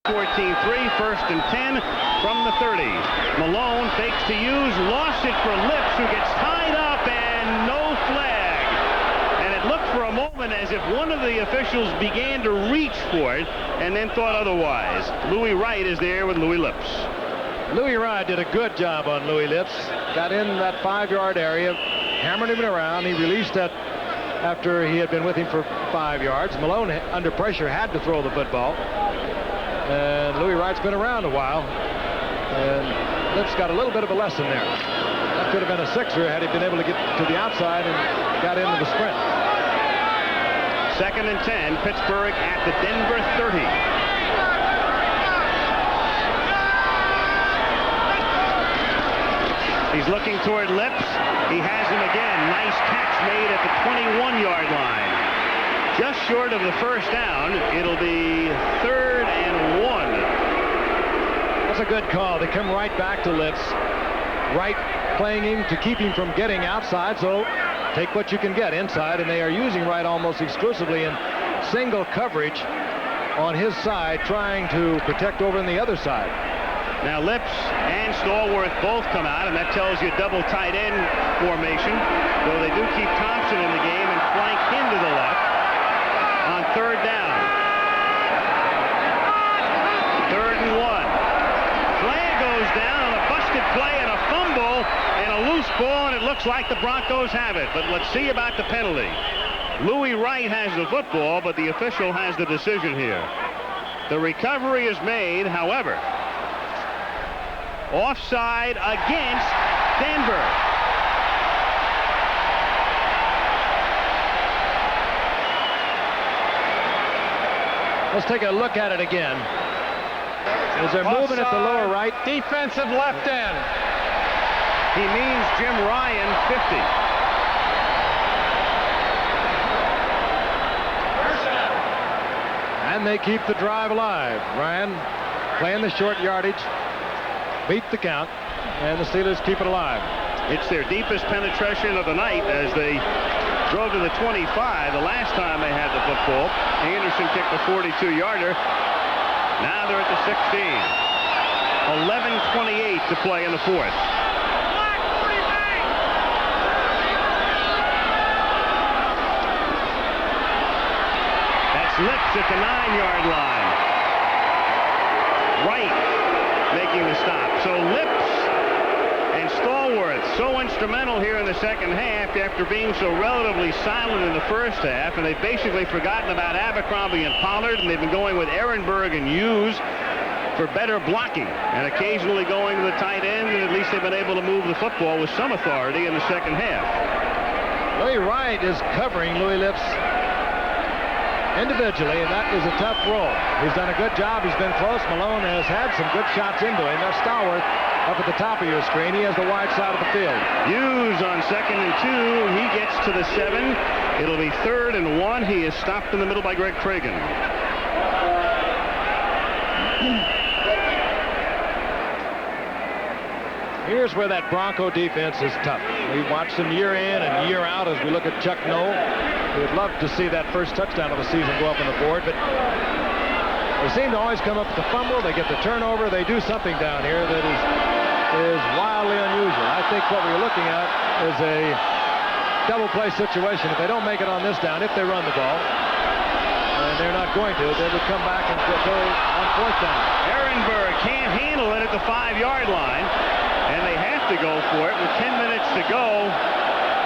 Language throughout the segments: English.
14-3, 1st and 10 from the 30. Malone fakes to use, lost it for Lips, who gets tied up, and no flag. And it looked for a moment as if one of the officials began to reach for it and then thought otherwise. Louis Wright is there with Louis Lips. Louis Wright did a good job on Louis Lips. Got in that 5-yard area, hammered him around. He released that after he had been with him for 5 yards. Malone, under pressure, had to throw the football. And Louis Wright's been around a while. And Lips got a little bit of a lesson there. That could have been a sixer had he been able to get to the outside and got into the sprint. 2nd and 10, Pittsburgh at the Denver 30. He's looking toward Lips. He has him again. Nice catch made at the 21-yard line. Just short of the first down. It'll be 3rd and 1. That's a good call. They come right back to Lips. Right playing him to keep him from getting outside, so take what you can get inside, and they are using Wright almost exclusively in single coverage on his side, trying to protect over on the other side. Now Lips and Stallworth both come out, and that tells you double tight end formation, though they do keep Thompson in the game and flank him to the left on 3rd down. 3rd and 1. Flag goes down on a busted play and a fumble and a loose ball, and it looks like the Broncos have it. But let's see about the penalty. Louis Wright has the football, but the official has the decision here. The recovery is made, however. Offside against Denver. Let's take a look at it again. As they're moving at the lower right. Defensive left end. He means Jim Ryan, 50. And they keep the drive alive. Ryan playing the short yardage. Beat the count, and the Steelers keep it alive. It's their deepest penetration of the night as they drove to the 25 the last time they had the football. Anderson kicked a 42-yarder. Now they're at the 16. 11:28 to play in the 4th. That's Lips at the 9-yard line. Right making the stop. So Lips and Stallworth so instrumental here in the second half after being so relatively silent in the first half, and they've basically forgotten about Abercrombie and Pollard, and they've been going with Ehrenberg and Hughes for better blocking and occasionally going to the tight end, and at least they've been able to move the football with some authority in the second half. Louis Wright is covering Louis Lips individually, and that is a tough role. He's done a good job. He's been close. Malone has had some good shots into him. That's Stallworth up at the top of your screen. He has the wide side of the field. Hughes on 2nd and 2. He gets to the 7. It'll be 3rd and 1. He is stopped in the middle by Greg Cragen. Here's where that Bronco defense is tough. We've watched them year in and year out as we look at Chuck Noll. We'd love to see that first touchdown of the season go up on the board, but they seem to always come up with the fumble. They get the turnover. They do something down here that is wildly unusual. I think what we're looking at is a double play situation. If they don't make it on this down, if they run the ball, and they're not going to, they would come back and go on 4th down. Ehrenberg can't handle it at the 5-yard line, and they have to go for it with 10 minutes to go.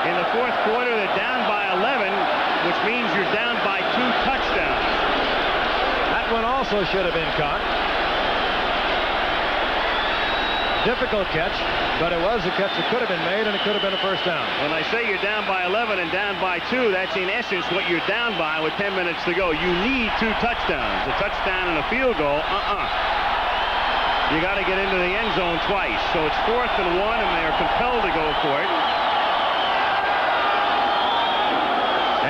In the 4th quarter, they're down by 11, which means you're down by 2 touchdowns. That one also should have been caught. Difficult catch, but it was a catch that could have been made, and it could have been a first down. When I say you're down by 11 and down by 2, that's in essence what you're down by with 10 minutes to go. You need 2 touchdowns. A touchdown and a field goal, You got to get into the end zone twice. So it's 4th and 1, and they are compelled to go for it.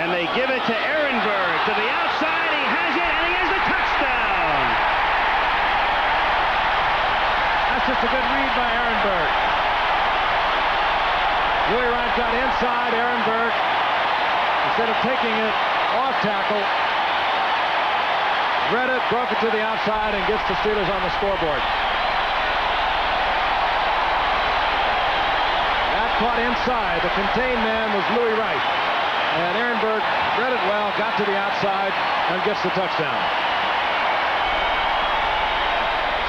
And they give it to Ehrenberg to the outside. He has it, and he has the touchdown. That's just a good read by Ehrenberg. Louis Wright got inside. Ehrenberg, instead of taking it off tackle, read it, broke it to the outside, and gets the Steelers on the scoreboard. That caught inside. The contained man was Louis Wright. And Ehrenberg read it well, got to the outside, and gets the touchdown.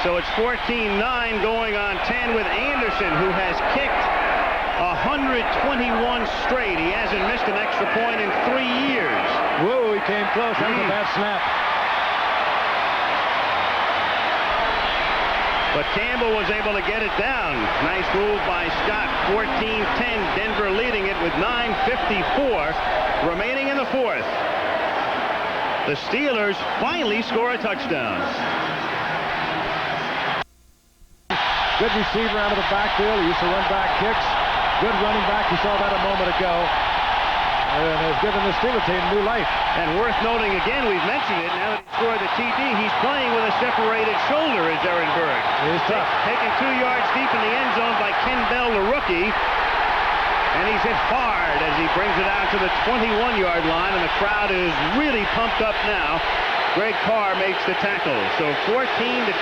So it's 14-9 going on 10 with Anderson, who has kicked 121 straight. He hasn't missed an extra point in 3 years. Whoa, he came close. That was a bad snap. But Campbell was able to get it down. Nice move by Scott. 14-10, Denver leading it with 9:54 remaining in the fourth. The Steelers finally score a touchdown. Good receiver out of the backfield. He used to run back kicks. Good running back. You saw that a moment ago. And has given the Steelers team new life. And worth noting again, we've mentioned it, now that he scored the TD, he's playing with a separated shoulder, is Ehrenberg. He's tough. Taken 2 yards deep in the end zone by Ken Bell, the rookie. And he's hit hard as he brings it out to the 21-yard line, and the crowd is really pumped up now. Greg Carr makes the tackle. So 14-10,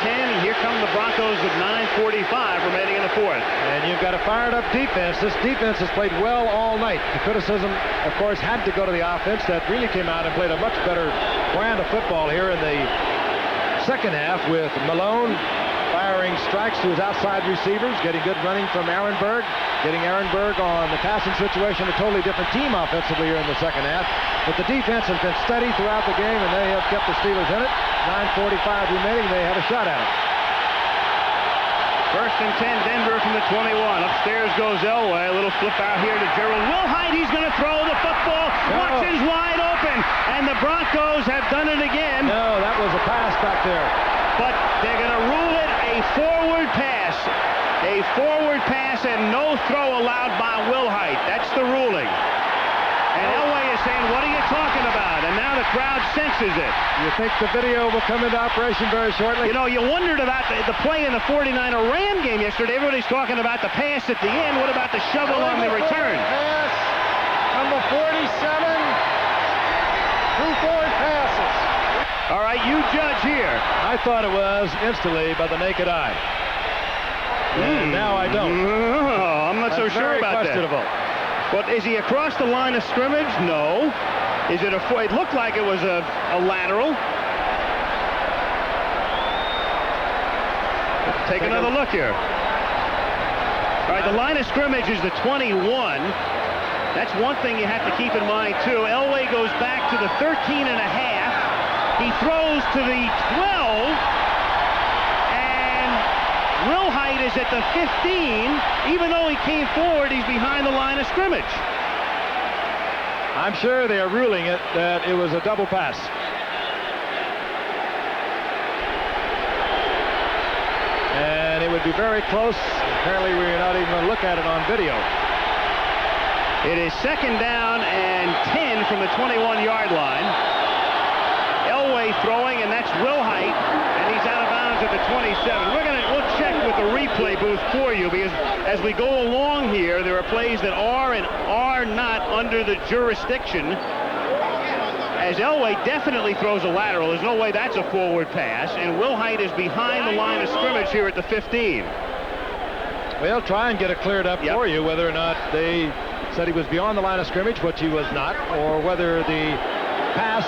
and here come the Broncos with 9:45 remaining in the fourth. And you've got a fired-up defense. This defense has played well all night. The criticism, of course, had to go to the offense that really came out and played a much better brand of football here in the second half, with Malone firing strikes to his outside receivers, getting good running from Ehrenberg, getting Ehrenberg on the passing situation, a totally different team offensively here in the second half. But the defense has been steady throughout the game, and they have kept the Steelers in it. 9:45 remaining. They have a shot at it. First and 10, Denver from the 21. Upstairs goes Elway. A little flip out here to Gerald Wilhite. He's going to throw the football. Watson's wide open, and the Broncos have done it again. No, that was a pass back there. But they're going to rule it a forward pass. A forward pass and no throw allowed by Wilhite. That's the ruling. And Elway is saying, what are you talking about? And now the crowd senses it. You think the video will come into operation very shortly? You know, you wondered about the play in the 49er Ram game yesterday. Everybody's talking about the pass at the end. What about the shovel on the return? Pass, number 47, 2 forward passes. All right, you judge here. I thought it was instantly by the naked eye. And now I don't. I'm not so sure about questionable. that. But is he across the line of scrimmage? No. Is it it looked like it was a lateral. Take another look here. All right, the line of scrimmage is the 21. That's one thing you have to keep in mind, too. Elway goes back to the 13 and a half. He throws to the 12. And Wilhite is at the 15. Even though he came forward, he's behind the line of scrimmage. I'm sure they are ruling it that it was a double pass. And it would be very close. Apparently, we're not even going to look at it on video. It is second down and 10 from the 21-yard line. Elway throwing, and that's Wilhite, and he's out of bounds at the 27. We'll check with the replay booth for you, because as we go along here, there are plays that are and are not under the jurisdiction. As Elway definitely throws a lateral, there's no way that's a forward pass, and Wilhite is behind the line of scrimmage here at the 15. We'll try and get it cleared up for you, whether or not they said he was beyond the line of scrimmage, which he was not, or whether the pass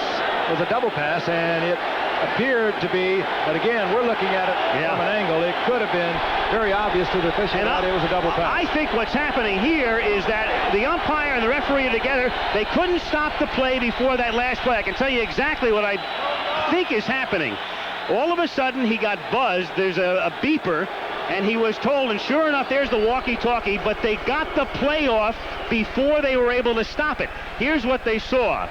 was a double pass, and it appeared to be. But again, we're looking at it from an angle. It could have been very obvious to the official that it was a double pass. I think what's happening here is that the umpire and the referee are together. They couldn't stop the play before that last play. I can tell you exactly what I think is happening. All of a sudden, he got buzzed. There's a beeper, and he was told, and sure enough, there's the walkie-talkie, but they got the play off before they were able to stop it. Here's what they saw.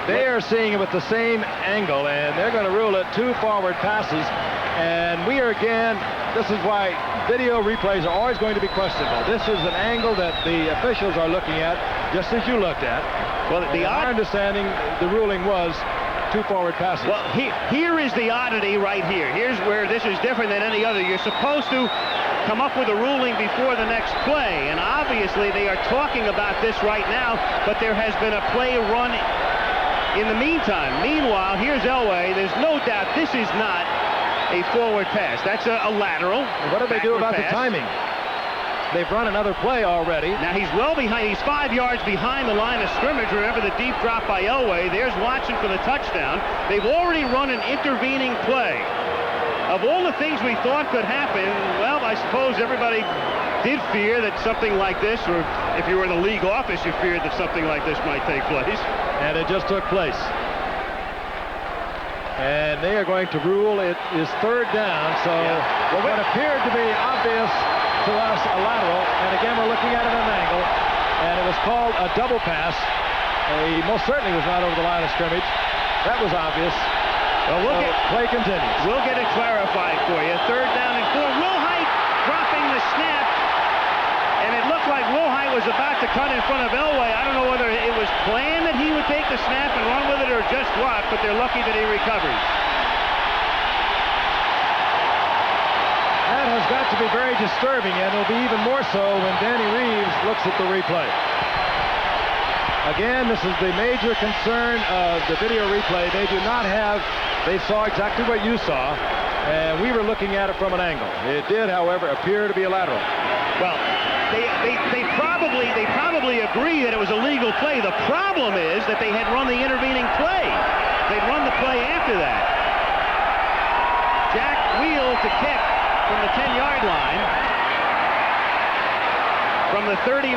They are seeing it with the same angle, and they're going to rule it 2 forward passes. And we are, again, this is why video replays are always going to be questionable. This is an angle that the officials are looking at, just as you looked at. Well, our understanding, the ruling was 2 forward passes. Well, here is the oddity right here. Here's where this is different than any other. You're supposed to come up with a ruling before the next play, and obviously they are talking about this right now, but there has been a play run In the meanwhile, here's Elway. There's no doubt this is not a forward pass. That's a lateral. What do they do about pass. the timing? They've run another play already. Now he's well behind. He's 5 yards behind the line of scrimmage. Remember the deep drop by Elway. There's Watson for the touchdown. They've already run an intervening play. Of all the things we thought could happen, well, I suppose everybody did fear that something like this, or if you were in the league office, you feared that something like this might take place. And it just took place. And they are going to rule it is third down, so what appeared to be obvious to us a lateral, and again we're looking at it at an angle, and it was called a double pass. He most certainly was not over the line of scrimmage. That was obvious. Well, play continues. We'll get it clarified for you. Third down and 4. Wilhite dropping the snap, and it looked like Wilhite was about to cut in front of Elway. I don't know whether it was planned that he would take the snap and run with it or just what, but they're lucky that he recovers. That has got to be very disturbing, and it'll be even more so when Danny Reeves looks at the replay. Again, this is the major concern of the video replay. They do not have, they saw exactly what you saw, and we were looking at it from an angle. It did, however, appear to be a lateral. Well, they probably agree that it was a legal play. The problem is that they had run the intervening play. They'd run the play after that. Jack Wheel to kick from the 10-yard line. From the 39,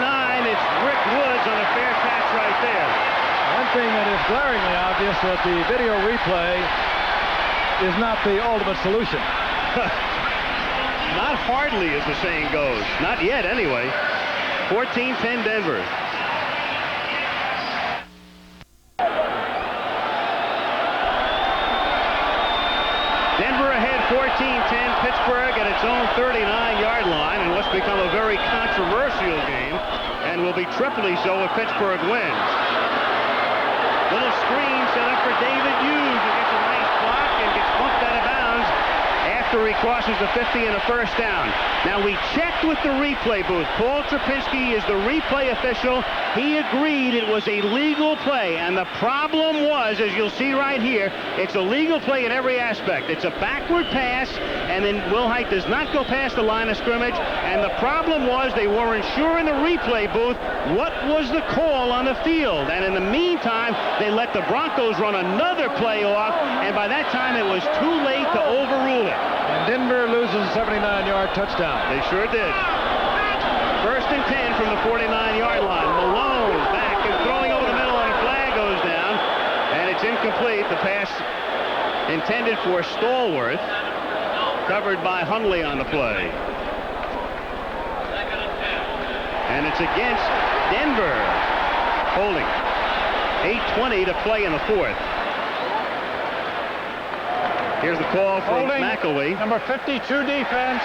it's Rick Woods on a fair catch right there. One thing that is glaringly obvious that the video replay is not the ultimate solution. Not hardly, as the saying goes. Not yet, anyway. 14-10 Denver. Denver ahead 14-10. Pittsburgh at its own 39-yard line, and what's become a very controversial game, and will be triply so if Pittsburgh wins. Little screen set up for David Hughes, who gets a nice block and gets bumped out of bounds after he crosses the 50 and a first down. Now, we checked with the replay booth. Paul Trapinski is the replay official. He agreed it was a legal play, and the problem was, as you'll see right here, it's a legal play in every aspect. It's a backward pass, and then Wilhite does not go past the line of scrimmage, and the problem was they weren't sure in the replay booth what was the call on the field, and in the meantime, they let the Broncos run another play off, and by that time, it was too late to overrule it. And Denver loses a 79-yard touchdown. They sure did. First and 10 from the 49-yard line. Malone back and throwing over the middle, and a flag goes down, and it's incomplete. The pass intended for Stallworth, covered by Hundley on the play. And it's against Denver. Holding. 8:20 to play in the fourth. Here's the call from McElwee. Number 52 defense,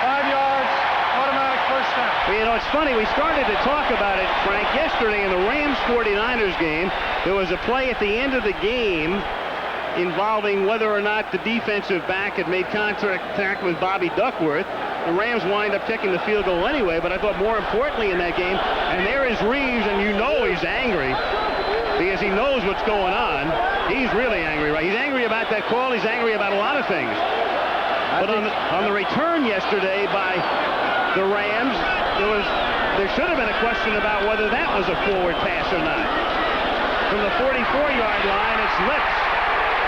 5 yards, automatic first down. Well, you know, it's funny. We started to talk about it, Frank, yesterday in the Rams-49ers game. There was a play at the end of the game involving whether or not the defensive back had made contact with Bobby Duckworth. The Rams wind up kicking the field goal anyway, but I thought more importantly in that game, and there is Reeves, and you know he's angry because he knows what's going on. He's really angry, right? He's angry about that call. He's angry about a lot of things. But on the return yesterday by the Rams, there should have been a question about whether that was a forward pass or not. From the 44-yard line, it's Lips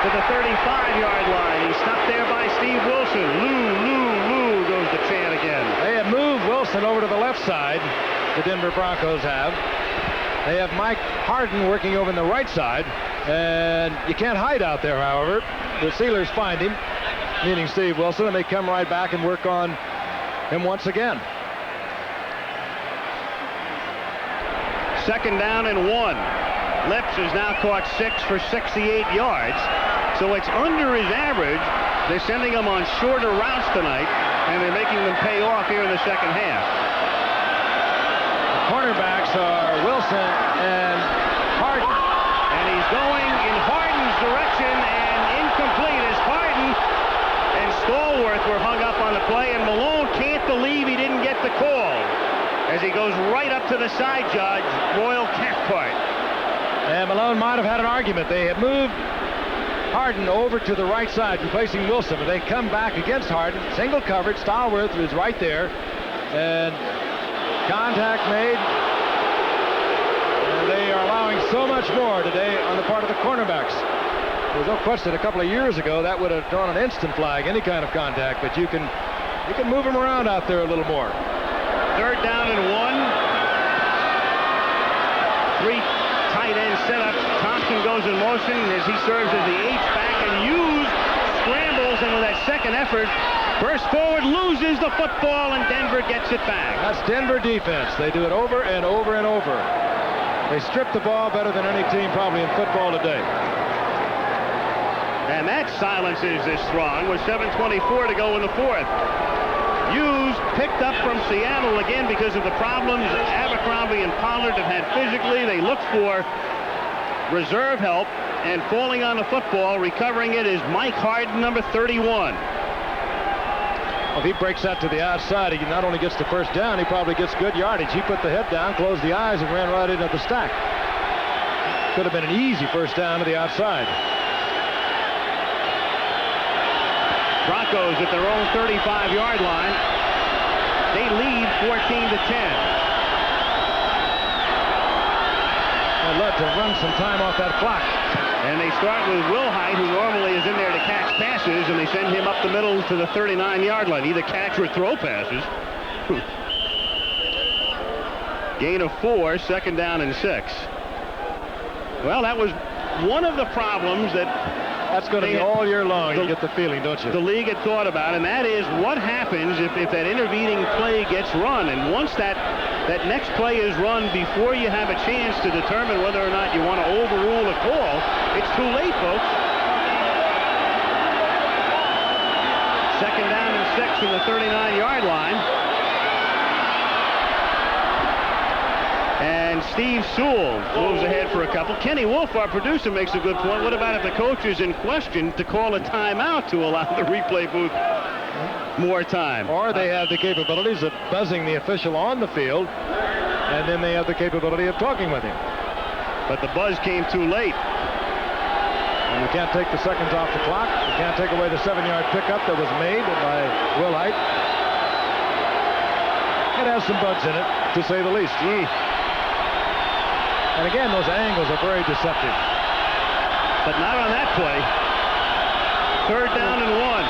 to the 35-yard line. He's stopped there by Steve Wilson. Lou goes the chant again. They have moved Wilson over to the left side. The Denver Broncos have. They have Mike Harden working over on the right side. And you can't hide out there, however. The Steelers find him, meaning Steve Wilson, and they come right back and work on him once again. Second down and 1. Lips has now caught 6 for 68 yards. So it's under his average. They're sending him on shorter routes tonight, and they're making them pay off here in the second half. The cornerbacks are Wilson and Harden. And he's going in Harden's direction, and incomplete as Harden and Stallworth were hung up on the play, and Malone can't believe he didn't get the call as he goes right up to the side judge, Royal Cathcart. And Malone might have had an argument. They had moved Harden over to the right side, replacing Wilson. But they come back against Harden. Single coverage. Stallworth is right there. And contact made. And they are allowing so much more today on the part of the cornerbacks. There's no question a couple of years ago that would have drawn an instant flag, any kind of contact, but you can move them around out there a little more. 3rd down and 1. 3 tight end setups. Thompson goes in motion as he serves as the H-back, and Hughes scrambles, and with that second effort, bursts forward, loses the football, and Denver gets it back. That's Denver defense. They do it over and over and over. They strip the ball better than any team probably in football today. And that silences this throng with 7:24 to go in the 4th. Hughes picked up from Seattle again because of the problems Abercrombie and Pollard have had physically. They look for reserve help, and falling on the football, recovering it, is Mike Harden, number 31. Well, if he breaks that to the outside, he not only gets the first down, he probably gets good yardage. He put the head down, closed the eyes, and ran right into the stack. Could have been an easy first down to the outside. Broncos at their own 35-yard line. They lead 14-10. I'd love to run some time off that clock. And they start with Wilhite, who normally is in there to catch passes, and they send him up the middle to the 39-yard line. Either catch or throw passes. Gain of 4, 2nd down and 6. Well, that was one of the problems that's going to be all year long. You get the feeling, don't you? The league had thought about, and that is what happens if that intervening play gets run. And once that next play is run before you have a chance to determine whether or not you want to overrule a call, it's too late, folks. 2nd down and 6 from the 39-yard line. And Steve Sewell moves ahead for a couple. Kenny Wolf, our producer, makes a good point. What about if the coach is in question to call a timeout to allow the replay booth more time? Or they have the capabilities of buzzing the official on the field, and then they have the capability of talking with him. But the buzz came too late. And you can't take the seconds off the clock. You can't take away the 7-yard pickup that was made by Wilhite. It has some bugs in it, to say the least. And again, those angles are very deceptive. But not on that play. 3rd down and 1.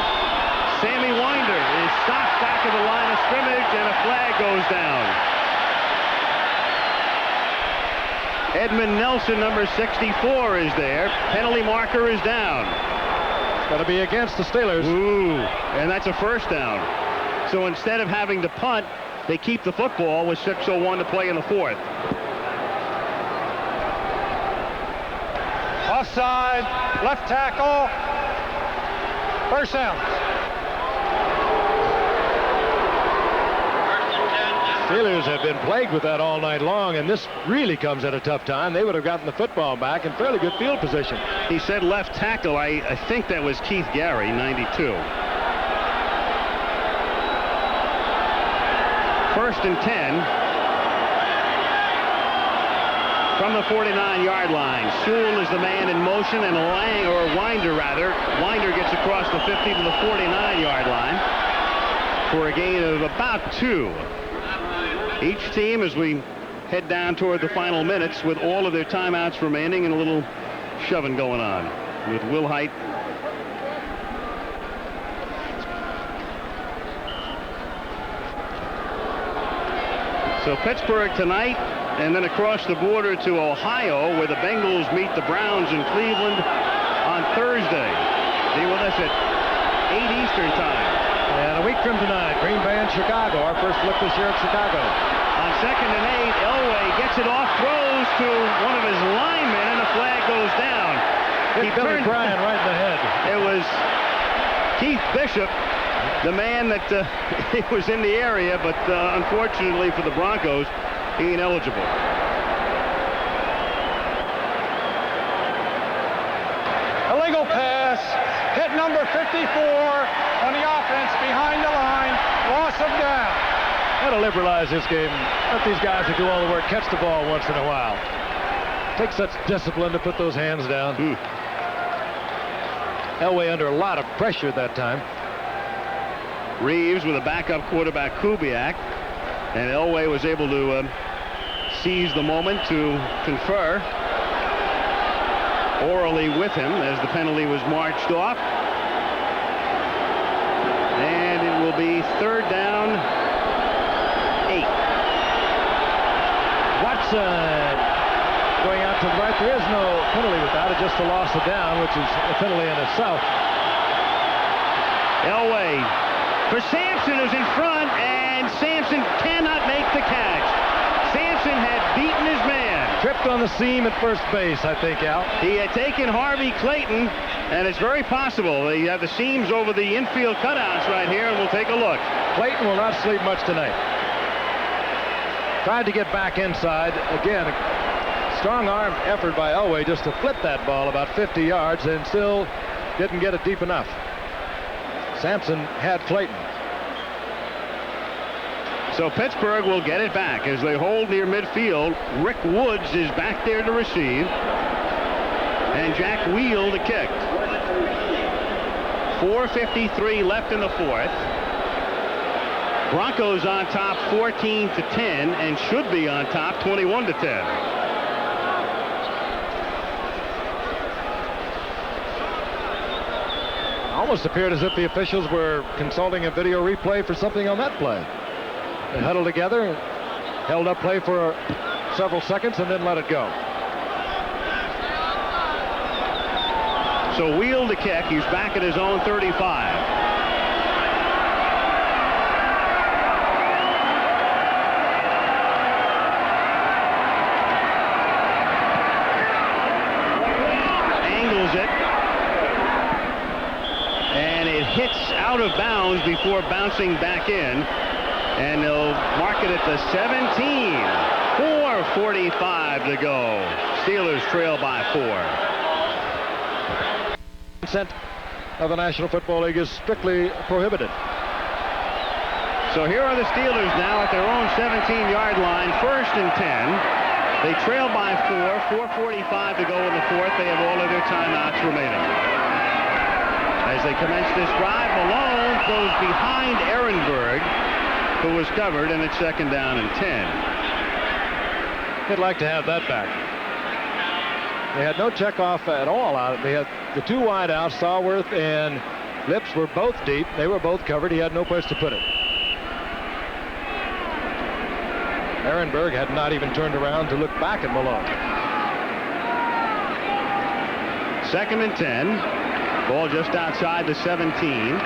Sammy Winder is stopped back of the line of scrimmage, and a flag goes down. Edmund Nelson, number 64, is there. Penalty marker is down. It's going to be against the Steelers. Ooh, and that's a 1st down. So instead of having to punt, they keep the football with 6:01 to play in the 4th. Offside, left tackle, 1st down. Steelers have been plagued with that all night long, and this really comes at a tough time. They would have gotten the football back in fairly good field position. He said left tackle. I think that was Keith Gary, 92. 1st and 10. From the 49-yard line. Sewell is the man in motion, and Winder gets across the 50 to the 49-yard line for a gain of about 2. Each team, as we head down toward the final minutes, with all of their timeouts remaining and a little shoving going on with Wilhite. So Pittsburgh tonight, and then across the border to Ohio, where the Bengals meet the Browns in Cleveland on Thursday. Be with us at 8 Eastern time. And a week from tonight, Green Bay and Chicago. Our first look this year at Chicago. On 2nd and 8, Elway gets it off, throws to one of his linemen, and the flag goes down. He Billy Bryan right in the head. It was Keith Bishop, the man that was in the area, but unfortunately for the Broncos, he ain't eligible. Illegal pass, hit number 54 on the offense behind the line, loss of down. Got to liberalize this game. Let these guys who do all the work catch the ball once in a while. Takes such discipline to put those hands down. Elway under a lot of pressure at that time. Reeves with a backup quarterback, Kubiak. And Elway was able to seize the moment to confer orally with him as the penalty was marched off. And it will be 3rd down, 8. Watson going out to the right. There is no penalty with that. It's just a loss of down, which is a penalty in itself. Elway for Sampson, who's in front, and Sampson cannot make the catch. Sampson had beaten his man. Tripped on the seam at first base, I think, Al. He had taken Harvey Clayton, and it's very possible. They have the seams over the infield cutouts right here, and we'll take a look. Clayton will not sleep much tonight. Tried to get back inside. Again, a strong arm effort by Elway just to flip that ball about 50 yards and still didn't get it deep enough. Sampson had Clayton. So Pittsburgh will get it back as they hold near midfield. Rick Woods is back there to receive. And Jack Wheel to kick. 4:53 left in the 4th. Broncos on top 14-10 and should be on top 21-10. Almost appeared as if the officials were consulting a video replay for something on that play. They huddled together, held up play for several seconds, and then let it go. So Wheel to kick. He's back at his own 35. Angles it. And it hits out of bounds before bouncing back in. And they'll mark it at the 17. 4:45 to go. Steelers trail by 4. Consent of the National Football League is strictly prohibited. So here are the Steelers now at their own 17-yard line, 1st and 10. They trail by 4. 4:45 to go in the 4th. They have all of their timeouts remaining. As they commence this drive, Malone goes behind Ehrenberg, who was covered, and it's 2nd down and 10. They'd like to have that back. They had no checkoff at all out. They had the 2 wide outs. Stallworth and Lips were both deep. They were both covered. He had no place to put it. Ehrenberg had not even turned around to look back at Malone. 2nd and 10. Ball just outside the 17.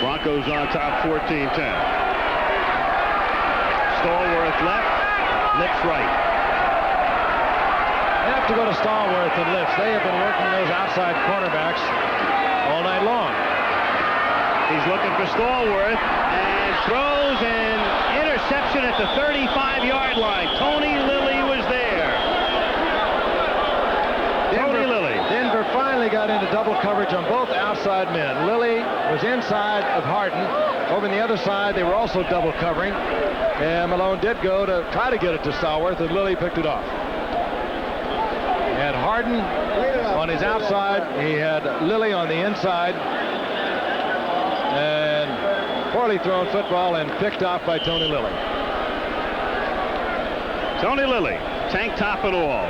Broncos on top 14-10. Stallworth left, Lips right. They have to go to Stallworth and Lips. They have been working those outside cornerbacks all night long. He's looking for Stallworth and throws an interception at the 35-yard line. Tony Lilly was there. Tony Lilly. Denver finally got into double coverage on both outside men. Lilly was inside of Harden. Over on the other side, they were also double covering. And Malone did go to try to get it to Stallworth, and Lilly picked it off. He had Harden on his outside. He had Lilly on the inside. And poorly thrown football and picked off by Tony Lilly. Tony Lilly, tank top and all.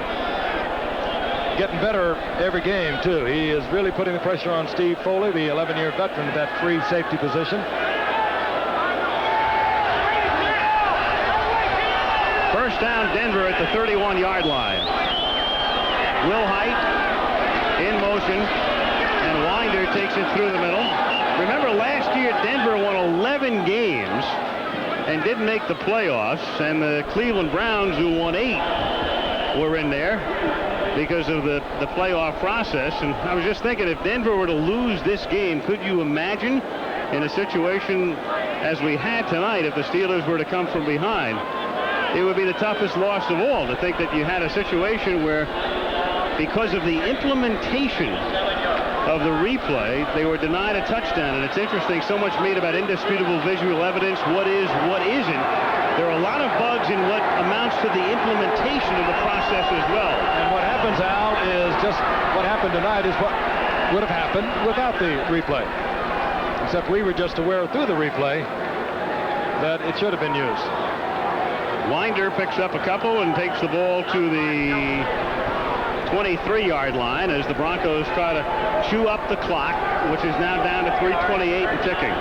Getting better every game, too. He is really putting the pressure on Steve Foley, the 11-year veteran at that free safety position. 1st down, Denver at the 31-yard line. Will Height in motion, and Winder takes it through the middle. Remember, last year Denver won 11 games and didn't make the playoffs, and the Cleveland Browns, who won 8, were in there because of the playoff process. And I was just thinking, if Denver were to lose this game, could you imagine in a situation as we had tonight, if the Steelers were to come from behind? It would be the toughest loss of all, to think that you had a situation where, because of the implementation of the replay, they were denied a touchdown. And it's interesting, so much made about indisputable visual evidence, what is, what isn't. There are a lot of bugs in what amounts to the implementation of the process as well. And what happens, Al, is just what happened tonight is what would have happened without the replay. Except we were just aware through the replay that it should have been used. Winder picks up a couple and takes the ball to the 23-yard line as the Broncos try to chew up the clock, which is now down to 3:28 and ticking.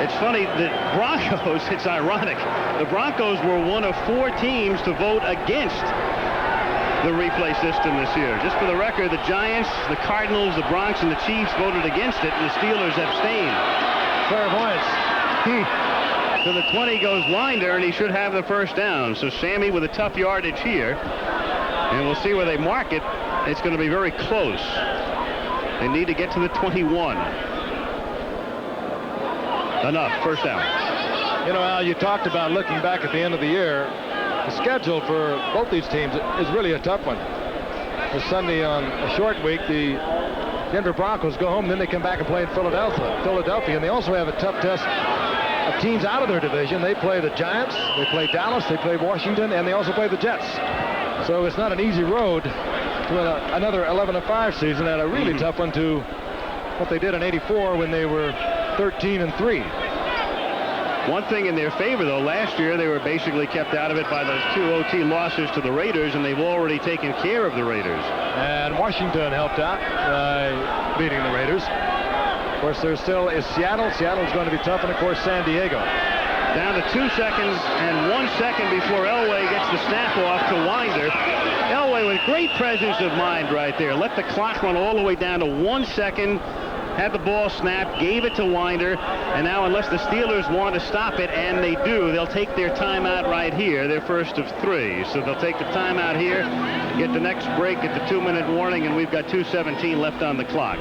It's funny, the Broncos, it's ironic, the Broncos were one of 4 teams to vote against the replay system this year. Just for the record, the Giants, the Cardinals, the Bronx, and the Chiefs voted against it, and the Steelers abstained. Clairvoyance. So the 20 goes Winder, and he should have the first down. So Sammy with a tough yardage here, and we'll see where they mark it. It's going to be very close. They need to get to the 21. Enough, first down. You know, Al, you talked about looking back at the end of the year. The schedule for both these teams is really a tough one. This Sunday on a short week, the Denver Broncos go home, then they come back and play in Philadelphia, and they also have a tough test of teams out of their division. They play the Giants, they play Dallas, they play Washington, and they also play the Jets. So it's not an easy road to another 11-5 season, and a really tough one to what they did in '84 when they were 13-3. One thing in their favor, though, last year they were basically kept out of it by those 2 OT losses to the Raiders, and they've already taken care of the Raiders. And Washington helped out by beating the Raiders. Of course, there still is Seattle. Seattle's going to be tough, and of course, San Diego. Down to 2 seconds and 1 second before Elway gets the snap off to Winder. Elway with great presence of mind right there. Let the clock run all the way down to 1 second. Had the ball snapped, gave it to Winder, and now unless the Steelers want to stop it, and they do, they'll take their timeout right here, their first of 3. So they'll take the timeout here, get the next break at the 2-minute warning, and we've got 2:17 left on the clock.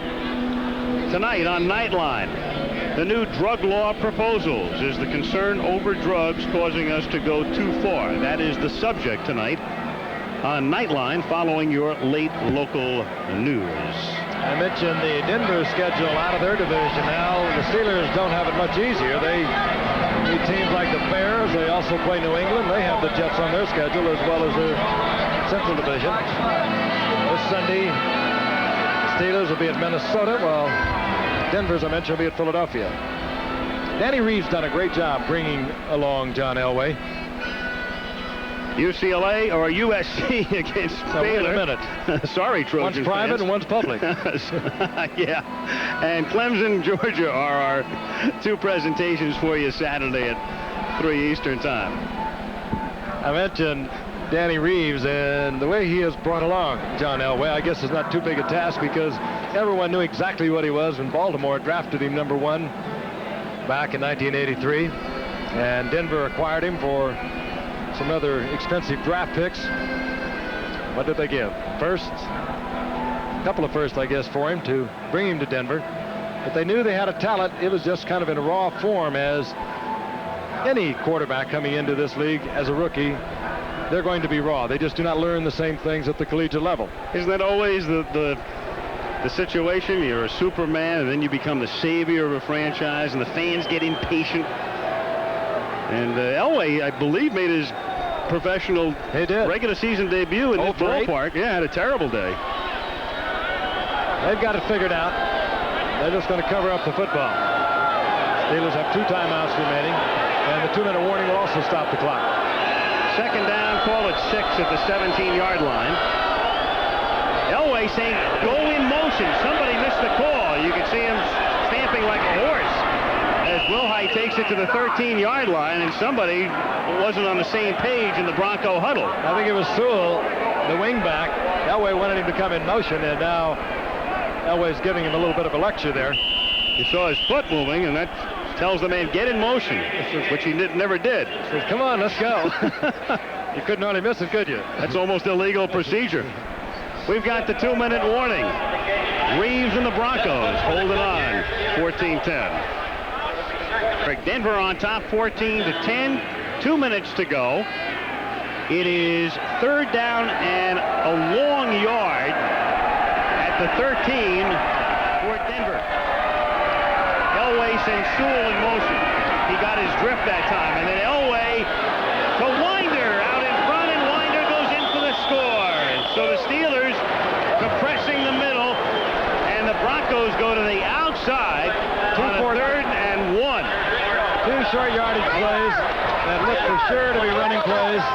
Tonight on Nightline, the new drug law proposals. Is the concern over drugs causing us to go too far? That is the subject tonight on Nightline following your late local news. I mentioned the Denver schedule out of their division. Now the Steelers don't have it much easier. They meet teams like the Bears. They also play New England. They have the Jets on their schedule as well as the Central Division. This Sunday, Steelers will be at Minnesota, while Denver, as I mentioned, will be at Philadelphia. Danny Reeves done a great job bringing along John Elway. UCLA or USC against Baylor. Wait a minute. Sorry, Trojans. One's private fans. and one's public. Yeah. And Clemson, Georgia are our 2 presentations for you Saturday at 3 Eastern time. I mentioned Danny Reeves, and the way he has brought along John Elway, I guess is not too big a task, because everyone knew exactly what he was when Baltimore drafted him number 1 back in 1983, and Denver acquired him for some other expensive draft picks. What did they give? First, a couple of firsts, I guess, for him to bring him to Denver. But they knew they had a talent. It was just kind of in raw form, as any quarterback coming into this league as a rookie, they're going to be raw. They just do not learn the same things at the collegiate level. Isn't that always the situation? You're a Superman, and then you become the savior of a franchise, and the fans get impatient. And Elway, I believe, made his professional regular season debut in this ballpark. Yeah, had a terrible day. They've got it figured out. They're just going to cover up the football. Steelers have 2 timeouts remaining, and the 2-minute warning will also stop the clock. Second down, call it 6 at the 17-yard line. Elway saying, go in motion. Somebody missed the call. You can see him stamping like a horse as Wilhite takes it to the 13-yard line, and somebody wasn't on the same page in the Bronco huddle. I think it was Sewell, the wingback. Elway wanted him to come in motion, and now Elway's giving him a little bit of a lecture there. You saw his foot moving, and that tells the man, get in motion, which he never did. He says, come on, let's go. You couldn't hardly miss it, could you? That's almost illegal procedure. We've got the 2-minute warning. Reeves and the Broncos holding on, 14-10. Denver on top, 14-10. 2 minutes to go. It is 3rd down and a long yard at the 13 for Denver. Elway send Sewell in motion. He got his drift that time. And then Elway to Winder out in front, and Winder goes in for the score. So the Steelers compressing the middle, and the Broncos go to the outside on a 3rd and 1. 2 short yardage plays that look for sure to be running plays,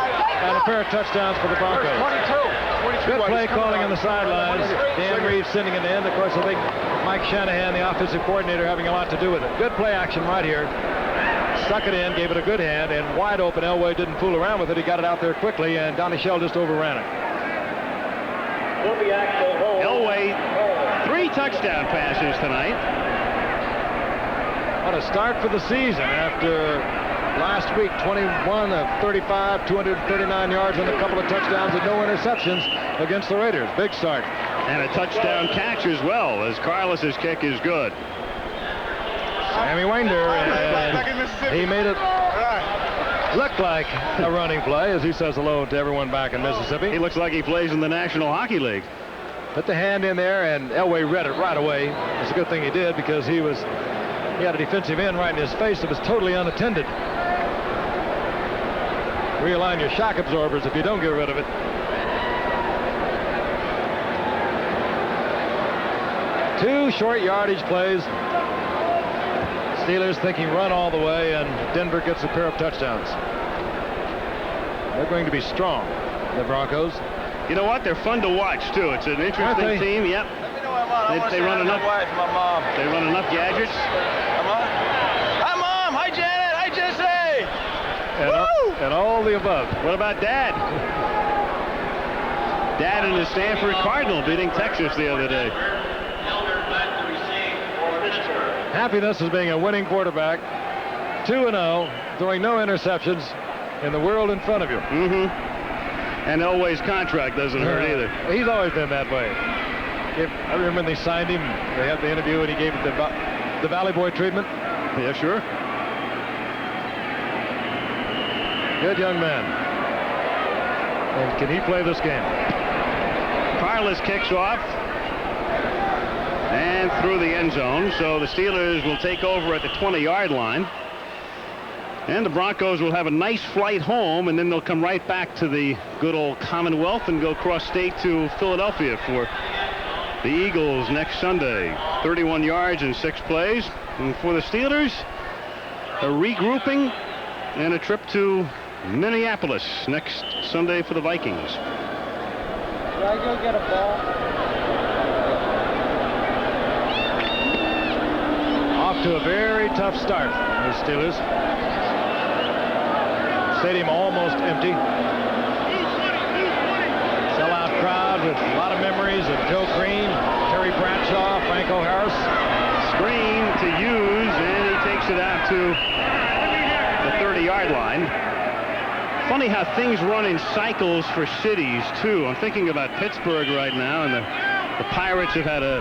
and a pair of touchdowns for the Broncos. 22. Good play calling on the sidelines. Dan Reeves sending it in. Of course, I think Mike Shanahan, the offensive coordinator, having a lot to do with it. Good play action right here. Stuck it in, gave it a good hand, and wide open. Elway didn't fool around with it. He got it out there quickly, and Donnie Shell just overran it. Elway, 3 touchdown passes tonight. What a start for the season after last week. 21 of 35, 239 yards and a couple of touchdowns and no interceptions against the Raiders. Big start. And a touchdown catch as well, as Carlos's kick is good. Sammy Winder, and he made it look like a running play as he says hello to everyone back in Mississippi. He looks like he plays in the National Hockey League. Put the hand in there, and Elway read it right away. It's a good thing he did, because he had a defensive end right in his face that was totally unattended. Realign your shock absorbers if you don't get rid of it. Two short yardage plays. Steelers thinking run all the way, and Denver gets a pair of touchdowns. They're going to be strong, the Broncos. You know what? They're fun to watch, too. It's an interesting team. Yep. They run enough. They run enough gadgets. Hi, Mom. Hi, Janet. Hi, Jesse. And all the above. What about Dad? Dad and the Stanford Cardinal beating Texas the other day. Happiness is being a winning quarterback. 2-0, throwing no interceptions in the world in front of you. Mm-hmm. And Elway's contract doesn't hurt either. He's always been that way. I remember when they signed him, they had the interview and he gave the Valley Boy treatment. Yeah, sure. Good young man. And can he play this game? Carlos kicks off and through the end zone. So the Steelers will take over at the 20-yard line. And the Broncos will have a nice flight home, and then they'll come right back to the good old Commonwealth and go cross state to Philadelphia for the Eagles next Sunday. 31 yards in 6 plays. And for the Steelers, a regrouping and a trip to Minneapolis next Sunday for the Vikings. Did I go get a ball? Off to a very tough start, the Steelers. Stadium almost empty. Sellout crowd with a lot of memories of Joe Crean, Terry Bradshaw, Franco Harris. Screen to use, and he takes it out to the 30-yard line. Funny how things run in cycles for cities, too. I'm thinking about Pittsburgh right now, and the Pirates have had a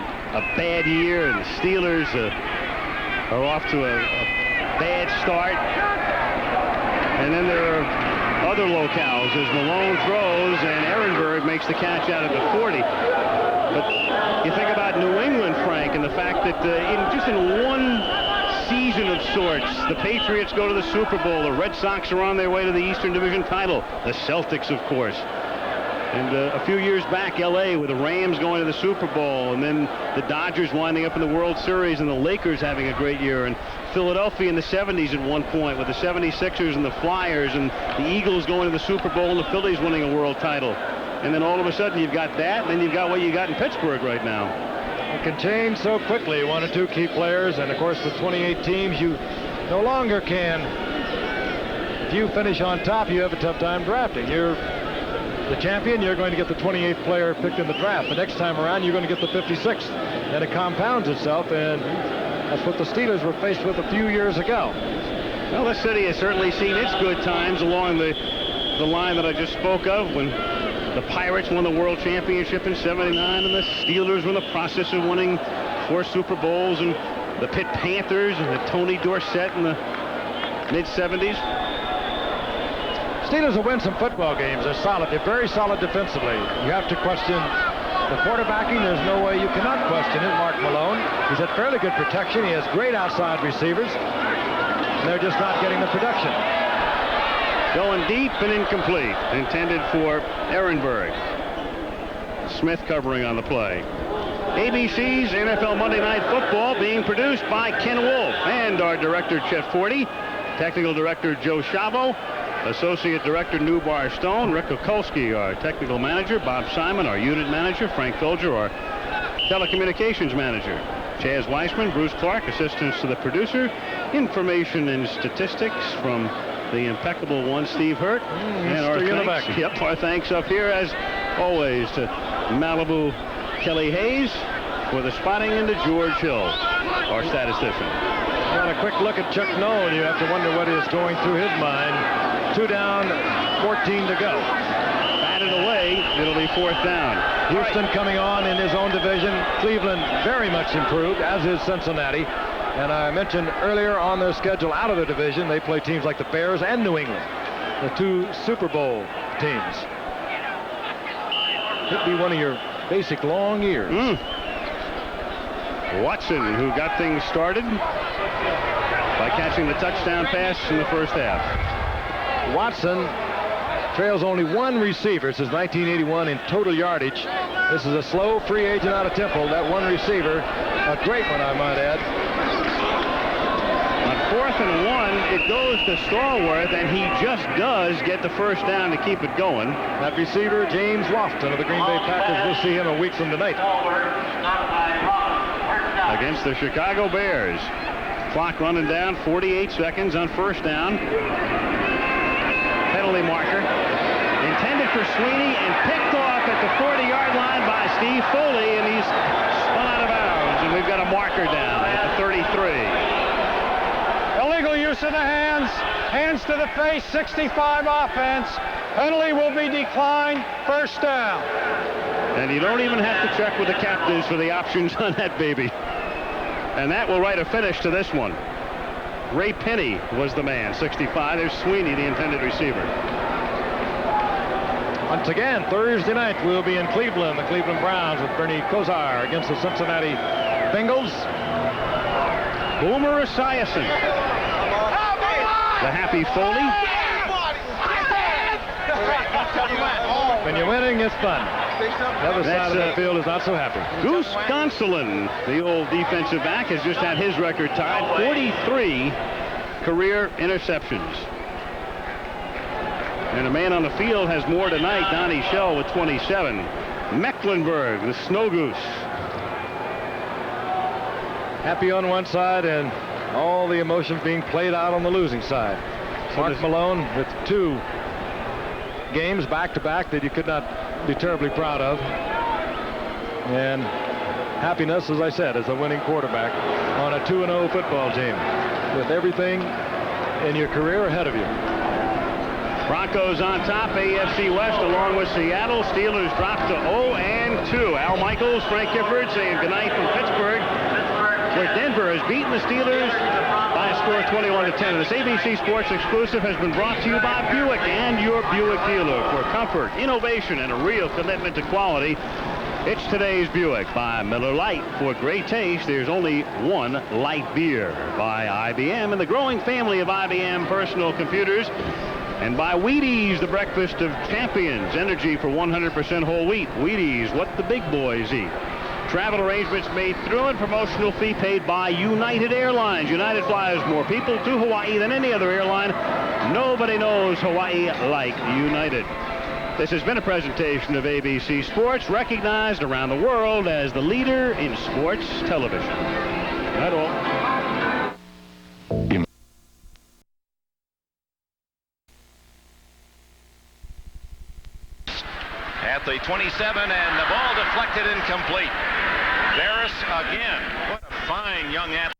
bad year, and the Steelers are off to a bad start. And then there are other locales as Malone throws and Ehrenberg makes the catch out of the 40. But you think about New England, Frank, and the fact that in one season of sorts, the Patriots go to the Super Bowl, the Red Sox are on their way to the Eastern Division title, the Celtics, of course. And a few years back, L.A. with the Rams going to the Super Bowl, and then the Dodgers winding up in the World Series, and the Lakers having a great year, and Philadelphia in the 70s at one point with the 76ers and the Flyers, and the Eagles going to the Super Bowl, and the Phillies winning a world title. And then all of a sudden you've got that, and then you've got what you got in Pittsburgh right now. It can change so quickly. 1 or 2 key players, and of course the 28 teams, you no longer can. If you finish on top, you have a tough time drafting. You're the champion, you're going to get the 28th player picked in the draft. The next time around, you're going to get the 56th. And it compounds itself, and that's what the Steelers were faced with a few years ago. Well, this city has certainly seen its good times along the line that I just spoke of, when the Pirates won the World Championship in '79, and the Steelers were in the process of winning 4 Super Bowls, and the Pitt Panthers and the Tony Dorsett in the mid-'70s. Steelers will win some football games. They're solid. They're very solid defensively. You have to question The quarterbacking, there's no way you cannot question it. Mark Malone, he's had fairly good protection. He has great outside receivers. They're just not getting the production. Going deep and incomplete. Intended for Ehrenberg. Smith covering on the play. ABC's NFL Monday Night Football being produced by Ken Wolf and our director Chet Forty, technical director Joe Shavo, associate director Newbar Stone, Rick Okolsky, our technical manager, Bob Simon, our unit manager, Frank Folger, our telecommunications manager, Chaz Weissman, Bruce Clark, assistants to the producer, information and statistics from the impeccable one, Steve Hurt, and our thanks up here as always to Malibu Kelly Hayes for the spotting into George Hill, our statistician. Got a quick look at Chuck Noll, and you have to wonder what is going through his mind. 2 down, 14 to go. Batted away, it'll be 4th down. Houston coming on in his own division. Cleveland very much improved, as is Cincinnati. And I mentioned earlier on their schedule out of the division, they play teams like the Bears and New England, the 2 Super Bowl teams. Could be one of your basic long years. Watson, who got things started by catching the touchdown pass in the first half. Watson trails only 1 receiver since 1981 in total yardage. This is a slow free agent out of Temple. That 1 receiver, a great one, I might add. On 4th and 1, it goes to Stallworth, and he just does get the first down to keep it going. That receiver, James Lofton of the Green Bay Packers. We'll see him a week from tonight. Against the Chicago Bears. Clock running down, 48 seconds on first down. Penalty marker. Intended for Sweeney and picked off at the 40-yard line by Steve Foley, and he's spun out of bounds. And we've got a marker down at the 33. Illegal use of the hands. Hands to the face, 65 offense. Penalty will be declined. First down. And you don't even have to check with the captains for the options on that baby. And that will write a finish to this one. Ray Penny was the man, 65. There's Sweeney, the intended receiver. Once again, Thursday night, we'll be in Cleveland, the Cleveland Browns with Bernie Kosar against the Cincinnati Bengals. Boomer Esiason. The happy Foley. When you're winning, it's fun. The other side of the field is not so happy. Goose Gonsolin, the old defensive back, has just had his record tied. 43 career interceptions. And a man on the field has more tonight, Donnie Shell with 27. Mecklenburg, the Snow Goose. Happy on one side and all the emotions being played out on the losing side. Mark Malone with 2 games back-to-back that you could not be terribly proud of. And happiness, as I said, as a winning quarterback on a 2-0 football team with everything in your career ahead of you. Broncos on top, AFC West along with Seattle. Steelers drop to 0-2. Al Michaels, Frank Gifford saying goodnight from Pittsburgh, where Denver has beaten the Steelers by a score of 21-10. This ABC Sports exclusive has been brought to you by Buick and your Buick dealer. For comfort, innovation, and a real commitment to quality, it's today's Buick. By Miller Lite. For great taste, there's only one light beer. By IBM and the growing family of IBM personal computers. And by Wheaties, the breakfast of champions. Energy for 100% whole wheat. Wheaties, what the big boys eat. Travel arrangements made through and promotional fee paid by United Airlines. United flies more people to Hawaii than any other airline. Nobody knows Hawaii like United. This has been a presentation of ABC Sports, recognized around the world as the leader in sports television. That's all. At the 27, and the ball deflected incomplete. Barris again. What a fine young athlete.